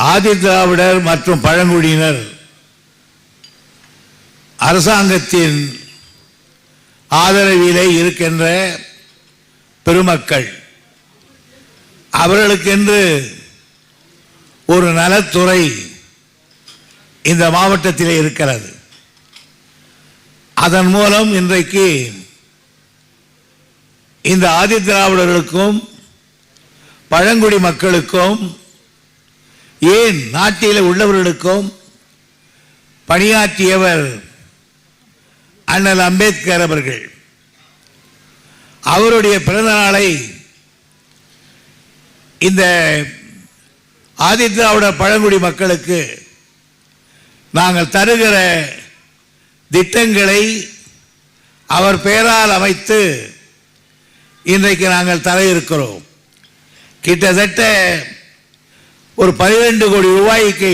ஆதி திராவிடர் மற்றும் பழங்குடியினர் அரசாங்கத்தின் ஆதரவிலே இருக்கின்ற பெருமக்கள் அவர்களுக்கென்று ஒரு நலத்துறை இந்த மாவட்டத்திலே இருக்கிறது. அதன் மூலம் இன்றைக்கு இந்த ஆதி திராவிடர்களுக்கும் பழங்குடி மக்களுக்கும் ஏன் நாட்டில் உள்ளவர்களுக்கும் பணியாற்றியவர் அண்ணல் அம்பேத்கர் அவர்கள். அவருடைய பிறந்த நாளை இந்த ஆதி திராவிட பழங்குடி மக்களுக்கு நாங்கள் தருகிற திட்டங்களை அவர் பெயரால் அமைத்து இன்றைக்கு நாங்கள் தர இருக்கிறோம். கிட்டத்தட்ட ஒரு 12 கோடி ரூபாய்க்கு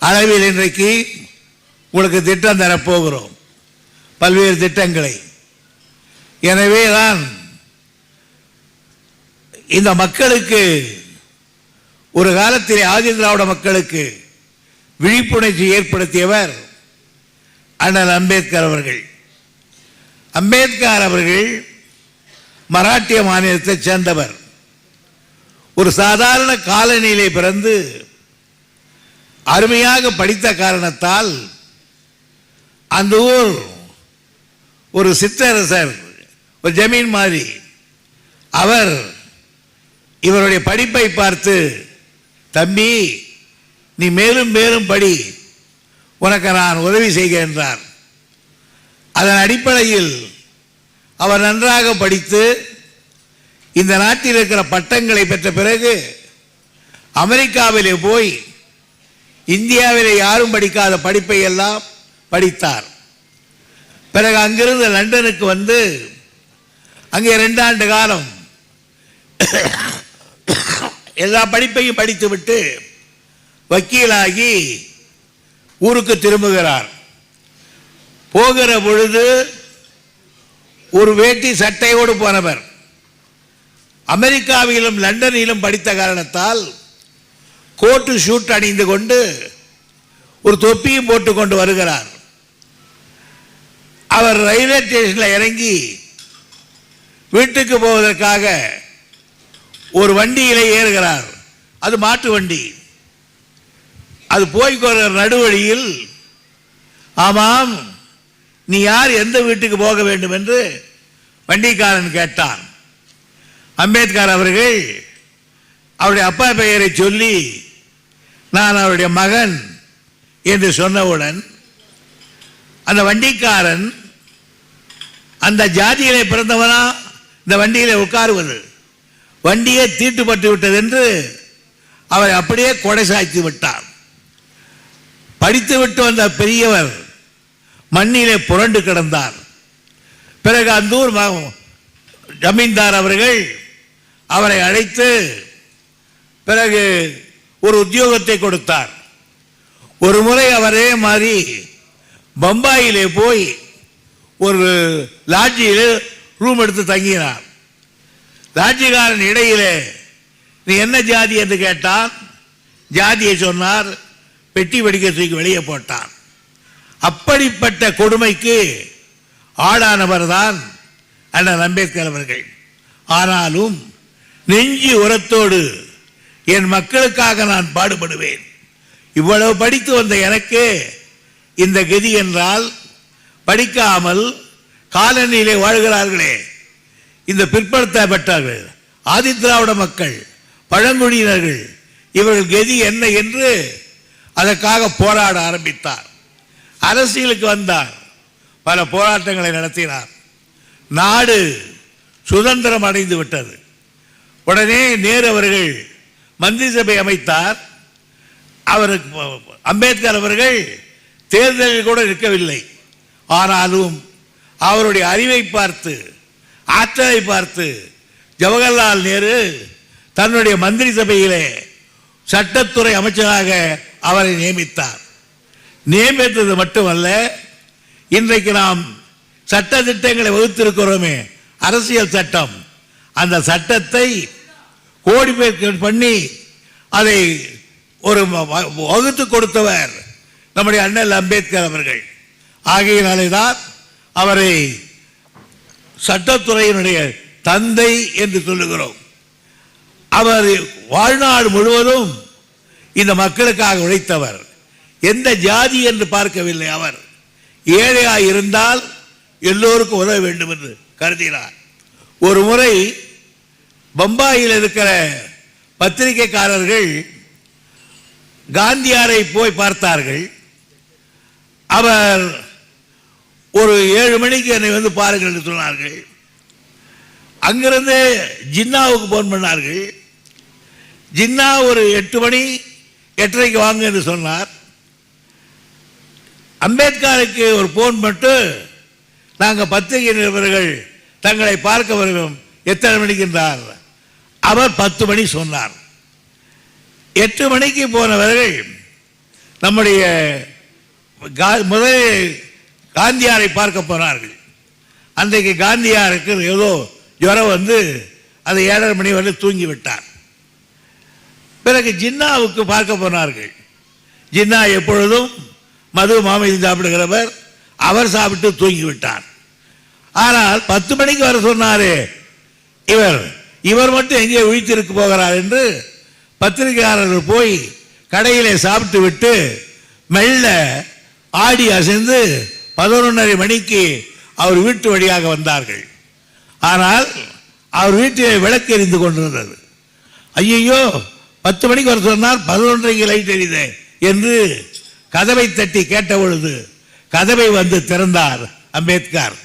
அளவில் இன்றைக்கு உங்களுக்கு திட்டம் தரப்போகிறோம், பல்வேறு திட்டங்களை. எனவே தான் இந்த மக்களுக்கு ஒரு காலத்தில் ஆதி திராவிட மக்களுக்கு விழிப்புணர்ச்சி ஏற்படுத்தியவர் அண்ணல் அம்பேத்கர் அவர்கள். அம்பேத்கர் அவர்கள் மராட்டிய மாநிலத்தைச் சேர்ந்தவர். ஒரு சாதாரண காலனியிலே பிறந்து அருமையாக படித்த காரணத்தால் அந்த ஊர் ஒரு சிற்றரசர், ஒரு ஜமீன் மாதிரி, அவர் இவருடைய படிப்பை பார்த்து, தம்பி நீ மேலும் மேலும் படி, உனக்கு நான் உதவி செய்கின்றார். அதன் அடிப்படையில் அவர் நன்றாக படித்து இந்த நாட்டில் இருக்கிற பட்டங்களை பெற்ற பிறகு அமெரிக்காவிலே போய் இந்தியாவிலே யாரும் படிக்காத படிப்பை எல்லாம் படித்தார். பிறகு அங்கிருந்து லண்டனுக்கு வந்து அங்கே 2 ஆண்டு காலம் எல்லா படிப்பையும் படித்துவிட்டு வக்கீலாகி ஊருக்கு திரும்புகிறார். போகிற பொழுது ஒரு வேட்டி சட்டையோடு போனவர். அமெரிக்காவிலும் லண்டனிலும் படித்த காரணத்தால் கோட்டு ஷூட் அணிந்து கொண்டு ஒரு தொப்பியும் போட்டுக்கொண்டு வருகிறார். அவர் ரயில்வே ஸ்டேஷனில் இறங்கி வீட்டுக்கு போவதற்காக ஒரு வண்டியிலே ஏறுகிறார். அது மாட்டு வண்டி. அது போய்கொற நடுவழியில், ஆமாம் நீ யார், எந்த வீட்டுக்கு போக வேண்டும் என்று வண்டிக்காரன் கேட்டான். அம்பேத்கர் அவர்கள் அவருடைய அப்பா பெயரை சொல்லி நான் அவருடைய மகன் என்று சொன்னவுடன் அந்த வண்டிக்காரன் அந்த ஜாதியிலே பிறந்தவனா இந்த வண்டியிலே உட்காருவது, வண்டியே தீட்டுப்பட்டு விட்டது என்று அவரை அப்படியே கொடை சாய்த்து விட்டார். படித்து விட்டு வந்த பெரியவர் மண்ணிலே புரண்டு கிடந்தார். பிறகு அந்த ஊர் ஜமீன்தார் அவர்கள் அவரை அழைத்து பிறகு ஒரு உத்தியோகத்தை கொடுத்தார். ஒரு முறை அவரே மாதிரி பம்பாயிலே போய் ஒரு லாட்ஜியில் ரூம் எடுத்து தங்கினார். லாட்ஜிக்காரன் இடையிலே நீ என்ன ஜாதி என்று கேட்டான். ஜாதியை சொன்னார். பெட்டி வெடிக்க தூக்கி வெளியே போட்டான். அப்படிப்பட்ட கொடுமைக்கு ஆளானவர் தான் அண்ணல் அம்பேத்கர் அவர்கள். ஆனாலும் நெஞ்சு உரத்தோடு என் மக்களுக்காக நான் பாடுபடுவேன், இவ்வளவு படித்து வந்த எனக்கு இந்த கதி என்றால், படிக்காமல் காலனியிலே வாழ்கிறார்களே இந்த பிற்படுத்தப்பட்டார்கள் ஆதி திராவிட மக்கள், பழங்குடியினர்கள், இவர்கள் கதி என்ன என்று அதற்காக போராட ஆரம்பித்தார். அரசியலுக்கு வந்தார். பல போராட்டங்களை நடத்தினார். நாடு சுதந்திரம் அடைந்து விட்டது. உடனே நேரு அவர்கள் மந்திரி சபை அமைத்தார். அவருக்கு அம்பேத்கர் அவர்கள் தேர்தலில் கூட இருக்கவில்லை. ஆனாலும் அவருடைய அறிவை பார்த்து, ஆற்றலை பார்த்து ஜவஹர்லால் நேரு தன்னுடைய மந்திரி சபையிலே சட்டத்துறை அமைச்சராக அவரை நியமித்தார். நியமித்தது மட்டுமல்ல, இன்றைக்கு நாம் சட்ட திட்டங்களை வகுத்திருக்கிறோமே, அரசியல் சட்டம், அந்த சட்டத்தை கோடிபேர் பண்ணி அதை ஒரு வகுத்து கொடுத்தவர் நம்முடைய அண்ணல் அம்பேத்கர் அவர்கள். ஆகையினாலே தான் அவரை சட்டத்துறையினுடைய தந்தை என்று சொல்லுகிறோம். அவர் வாழ்நாள் முழுவதும் இந்த மக்களுக்காக உழைத்தவர். எந்த ஜாதி என்று பார்க்கவில்லை. அவர் ஏழையாக இருந்தால் எல்லோருக்கும் உதவ வேண்டும் என்று கருதினார். ஒரு முறை பம்பாயில் இருக்கிற பத்திரிகைக்காரர்கள் காந்தியாரை போய் பார்த்தார்கள். அவர் ஒரு 7 மணிக்கு என்னை வந்து பாருங்கள் என்று சொன்னார்கள். அங்கிருந்து ஜின்னாவுக்கு போன் பண்ணார்கள். ஜின்னா ஒரு 8 மணி 8:30 வாங்க என்று சொன்னார். அம்பேத்கருக்கு ஒரு போன் மட்டும் நாங்கள் பத்திரிகை நிருபர்கள் தங்களை பார்க்க வருவோம் எத்தனை மணிக்கு என்றார். அவர் 10 மணி சொன்னார். 8 மணிக்கு போனவர்கள் நம்முடைய முதலில் காந்தியாரை பார்க்க போனார்கள். அன்றைக்கு காந்தியாருக்கு ஏதோ ஜுரம் வந்து அதை 7:30 மணி வரை தூங்கி விட்டார். பிறகு ஜின்னாவுக்கு பார்க்க போனார்கள். ஜின்னா எப்பொழுதும் மது மாமிசம் சாப்பிடுகிறவர். அவர் சாப்பிட்டு தூங்கி விட்டார். ஆனால் 10 மணிக்கு வர சொன்னாரே இவர் மட்டும் எங்கே விழித்திருக்க போகிறார் என்று பத்திரிகையாளர்கள் போய் கடையிலே சாப்பிட்டு விட்டு மெல்ல ஆடி அசைந்து 11:30 மணிக்கு அவர் வீட்டு வழியாக வந்தார்கள். ஆனால் அவர் வீட்டிலே விளக்கு எரிந்து கொண்டிருந்தது. ஐயோ 10 மணிக்கு வர சொன்னார், 11:30 லைட் எரியுது என்று கதவை தட்டி கேட்ட பொழுது கதவை வந்து திறந்தார் அம்பேத்கர்.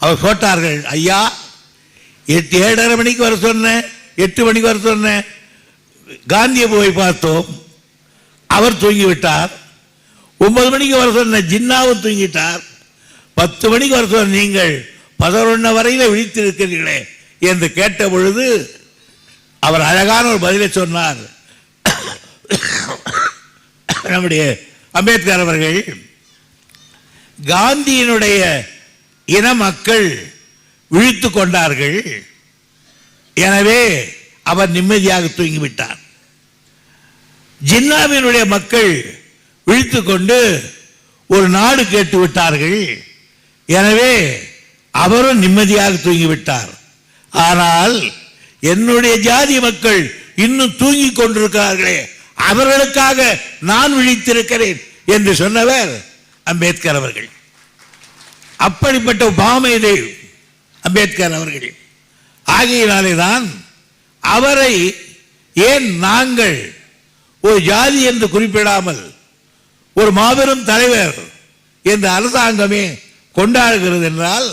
அவர் கேட்டார்கள், ஐயா 7:30 மணிக்கு வர சொன்னேன், 8 மணிக்கு வர சொன்னேன். காந்தியை போய் பார்த்தோம், அவர் தூங்கிவிட்டார். 9 மணிக்கு வர சொன்ன ஜின்னாவும் தூங்கிட்டார். 10 மணிக்கு வர சொன்ன நீங்கள் 11 வரையில விழித்திருக்கிறீர்களே என்று கேட்ட பொழுது அவர் அழகான ஒரு பதிலை சொன்னார். நம்முடைய அம்பேத்கர் அவர்கள், காந்தியினுடைய இன மக்கள் விழித்து கொண்டார்கள், எனவே அவர் நிம்மதியாக தூங்கிவிட்டார். ஜின்னாவினுடைய மக்கள் விழித்து கொண்டு ஒரு நாடு கேட்டு விட்டார்கள், எனவே அவரும் நிம்மதியாக தூங்கிவிட்டார். ஆனால் என்னுடைய ஜாதி மக்கள் இன்னும் தூங்கிக் கொண்டிருக்கிறார்களே, அவர்களுக்காக நான் விழித்திருக்கிறேன் என்று சொன்னவர் அம்பேத்கர் அவர்கள். அப்படிப்பட்ட பாமேதை அம்பேத்கர் அவர்கள். ஆகையினாலே தான் அவரை ஏன் நாங்கள் ஒரு ஜாதி என்று குறிப்பிடாமல் ஒரு மாபெரும் தலைவர் என்று அரசாங்கமே கொண்டாடுகிறது என்றால்,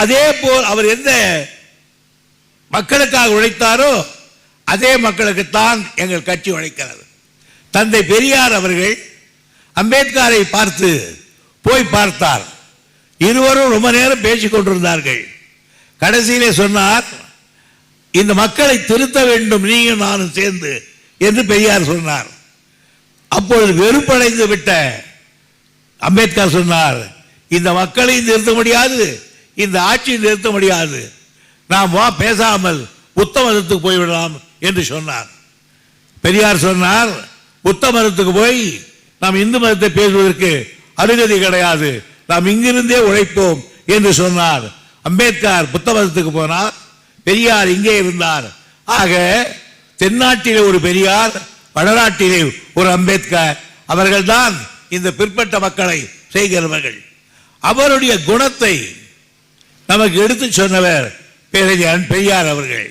அதே போல் அவர் எந்த மக்களுக்காக உழைத்தாரோ அதே மக்களுக்குத்தான் எங்கள் கட்சி உழைக்கிறது. தந்தை பெரியார் அவர்கள் அம்பேத்கரை பார்த்து போய் பார்த்தார். இருவரும் ரொம்ப நேரம் பேசிக் கொண்டிருந்தார்கள். கடைசியிலே சொன்னார், இந்த மக்களை திருத்த வேண்டும் நீயும் நானும் சேர்ந்து என்று பெரியார் சொன்னார். அப்பொழுது வெறுப்படைந்து விட்ட அம்பேத்கர் சொன்னார், இந்த மக்களையும் திருத்த முடியாது, இந்த ஆட்சியை நிறுத்த முடியாது, நாம் பேசாமல் புத்த மதத்துக்கு போய்விடலாம் என்று சொன்னார். பெரியார் சொன்னார், புத்த மதத்துக்கு போய் நாம் இந்து மதத்தை பேசுவதற்கு அனுமதி கிடையாது, நாம் இங்கிருந்தே உழைப்போம் என்று சொன்னார். அம்பேத்கர் புத்த மதத்துக்கு போனார், பெரியார் இங்கே இருந்தார். ஆக தென்னாட்டிலே ஒரு பெரியார், வடநாட்டிலே ஒரு அம்பேத்கர். அவர்கள்தான் இந்த பிற்பட்ட மக்களை செய்கிறவர்கள். அவருடைய குணத்தை நமக்கு எடுத்து சொன்னவர் பெரியார் அவர்கள்.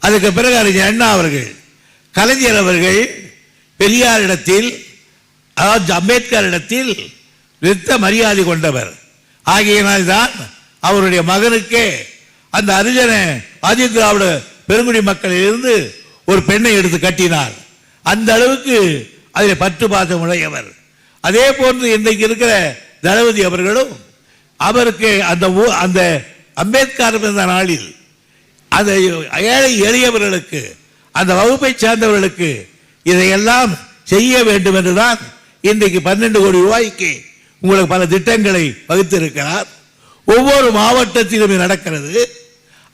அதுக்கு பிறகு அறிஞர் அண்ணா அவர்கள். கலைஞர் அவர்கள் பெரியாரிடத்தில், அதாவது அம்பேத்கரிடத்தில் நிறுத்த மரியாதை கொண்டவர். ஆகையினால்தான் அவருடைய மகனுக்கே அந்த அரிஜன ஆதி திராவிட பெருங்குடி மக்களில் இருந்து ஒரு பெண்ணை எடுத்து கட்டினார். அந்த அளவுக்கு அதில் பற்று பாசம் உடையவர். அதே போன்று இன்றைக்கு இருக்கிற தளபதி அவர்களும் அவருக்கு அந்த அம்பேத்கர் பிறந்த நாளில் அந்த ஏழை எளியவர்களுக்கு, அந்த வகுப்பை சேர்ந்தவர்களுக்கு இதையெல்லாம் செய்ய வேண்டும் என்றுதான் இன்றைக்கு 12 கோடி ரூபாய்க்கு உங்களுக்கு பல திட்டங்களை வகுத்திருக்கிறார். ஒவ்வொரு மாவட்டத்திலும் நடக்கிறது.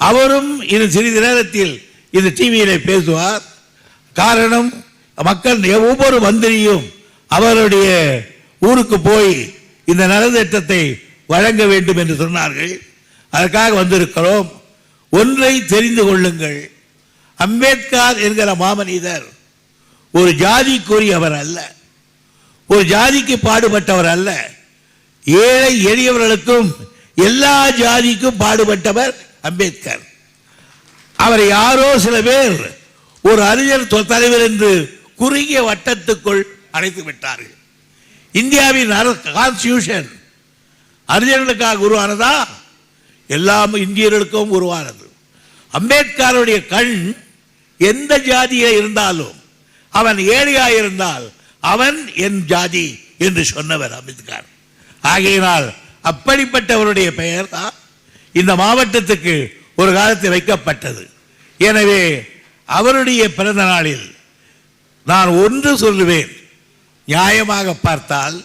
அவரும் இன்னும் சிறிது நேரத்தில் இந்த டிவியிலே பேசுவார். காரணம், மக்கள் ஒவ்வொரு மந்திரியும் அவருடைய ஊருக்கு போய் இந்த நலத்திட்டத்தை வழங்க வேண்டும் என்று சொன்னார்கள். அதற்காக வந்திருக்கிறோம். ஒன்றை தெரிந்து கொள்ளுங்கள், அம்பேத்கர் என்கிற மாமனிதர் ஒரு ஜாதிக்குரியவர் அல்ல, ஒரு ஜாதிக்கு பாடுபட்டவர் அல்ல. ஏழை எளியவர்களுக்கும் எல்லா ஜாதிக்கும் பாடுபட்டவர் அம்பேத்கர். அவரை யாரோ சில பேர் ஒரு அறிஞர் தலைவர் என்று குறுகிய வட்டத்துக்குள் அழைத்து விட்டார்கள். இந்தியாவின் கான்ஸ்டிடியூஷன் அறிஞர்களுக்காக உருவானதா? எல்லாம் இந்தியர்களுக்கும் உருவானது. அம்பேத்கருடைய கண் எந்த ஜாதியே இருந்தாலும், அவன் ஏழையாக இருந்தால் அவன் என் ஜாதி என்று சொன்னவர் அம்பேத்கர். ஆகையினால் அப்படிப்பட்டவருடைய பெயர் தான் இந்த மாவட்டத்துக்கு ஒரு காலத்தில் வைக்கப்பட்டது. எனவே அவருடைய பிறந்த நாளில் நான் ஒன்று சொல்லுவேன், நியாயமாக பார்த்தால்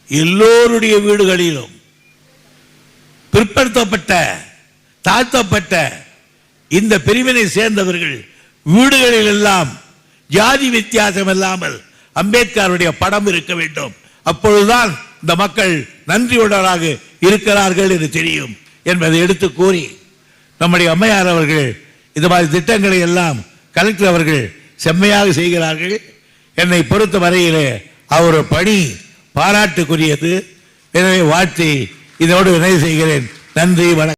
எல்லோருடைய வீடுகளிலும் பிற்படுத்தப்பட்ட தாழ்த்தப்பட்ட இந்த பிரிவினை சேர்ந்தவர்கள் வீடுகளில் எல்லாம் ஜாதி வித்தியாசம் இல்லாமல் அம்பேத்கருடைய படம் இருக்க வேண்டும். அப்பொழுதுதான் இந்த மக்கள் நன்றியுள்ளவராக இருக்கிறார்கள் என்று தெரியும் என்பதை எடுத்து கூறி, நம்முடைய அம்மையார் அவர்கள் இந்த மாதிரி திட்டங்களை எல்லாம் கலெக்டர் அவர்கள் செம்மையாக செய்கிறார்கள். என்னை பொறுத்த வரையிலே அவர் பணி பாராட்டுக்குரியது. எனவே வாழ்த்தி இதோடு நிறைவு செய்கிறேன். நன்றி, வணக்கம்.